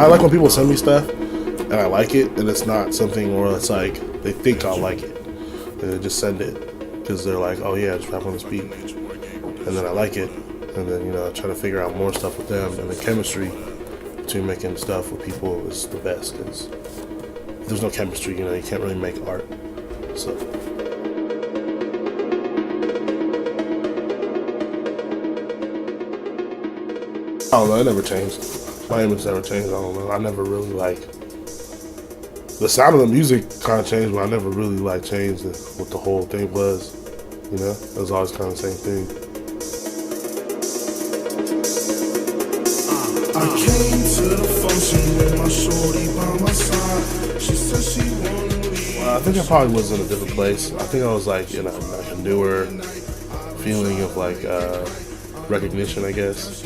I like when people send me stuff and I like it, and it's not something where it's like they think I'll like it and they just send it because they're like, oh yeah, just rap on this beat, and then I like it, and then I try to figure out more stuff with them, and the chemistry between making stuff with people is the best. Because if there's no chemistry, you can't really make art. So. I don't know, it never changed. My image never changed, I don't know. I never really the sound of the music kind of changed, but I never really changed what the whole thing was. It was always kind of the same thing. I came to the function with my shorty by my side. She said she wanted me. Well, I think I probably was in a different place. I think I was in a newer feeling of recognition, I guess,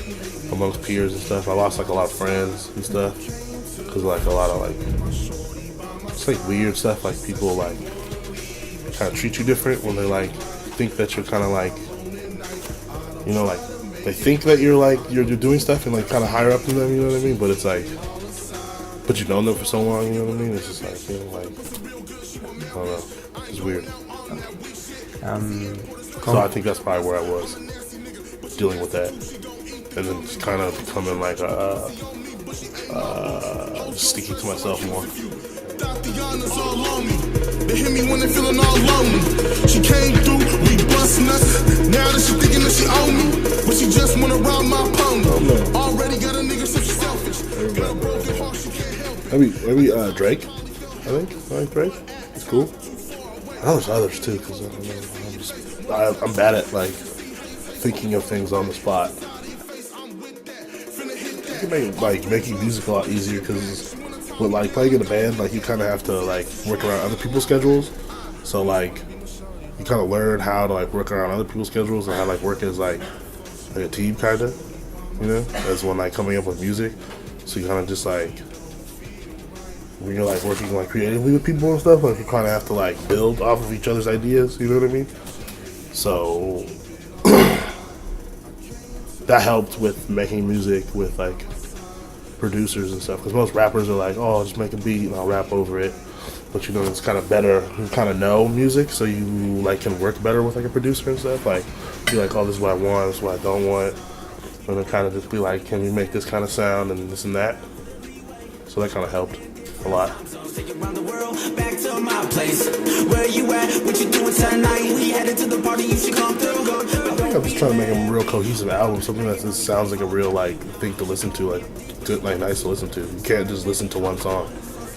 amongst peers and stuff. I lost a lot of friends and stuff because a lot of it's weird stuff, people kind of treat you different when they think that you're kind of they think that you're doing stuff and kind of higher up than them, you know what I mean? But it's but you've known them for so long, you know what I mean? It's just I don't know, it's weird. So I think that's probably where I was dealing with that, and then just kind of becoming just sticking to myself more. They hit me when they feeling all lonely. She came through, we bustin' us. Now that she thinking that she own me, but she just wanna ride my pony. Already got a nigga so she's selfish. Maybe Drake. I like Drake. It's cool. I know there's others too, because I'm bad at thinking of things on the spot. You can make making music a lot easier because with playing in a band, you kind of have to work around other people's schedules. So you kind of learn how to work around other people's schedules and how to work as a team kind of, as when coming up with music. So you kind of just when you're working creatively with people and stuff, you kind of have to build off of each other's ideas. You know what I mean? So that helped with making music with producers and stuff, because most rappers are oh, I'll just make a beat and I'll rap over it. But it's kind of better, you kind of know music, so you can work better with a producer and stuff. Be oh, this is what I want, this is what I don't want, and then kind of just be can you make this kind of sound and this and that. So that kind of helped a lot. I think I'm just trying to make a real cohesive album, something that just sounds like a real thing to listen to, good, nice to listen to. You can't just listen to one song.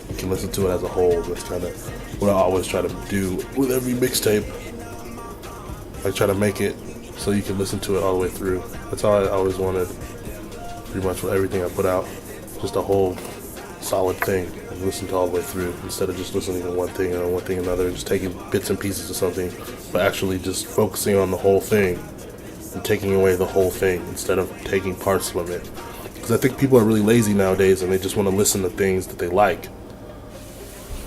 You can listen to it as a whole. That's kind of what I always try to do with every mixtape. I try to make it so you can listen to it all the way through. That's how I always wanted, pretty much with everything I put out, just a whole solid thing. Listen to all the way through instead of just listening to one thing or one thing another, just taking bits and pieces of something, but actually just focusing on the whole thing and taking away the whole thing instead of taking parts from it. Because I think people are really lazy nowadays and they just want to listen to things that they like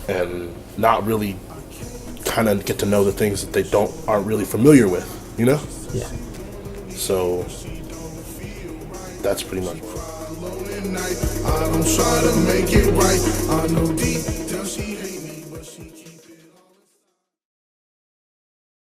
and not really kind of get to know the things that they aren't really familiar with, Yeah. So that's pretty much what. I don't try to make it right. I know deep down she hate me, but she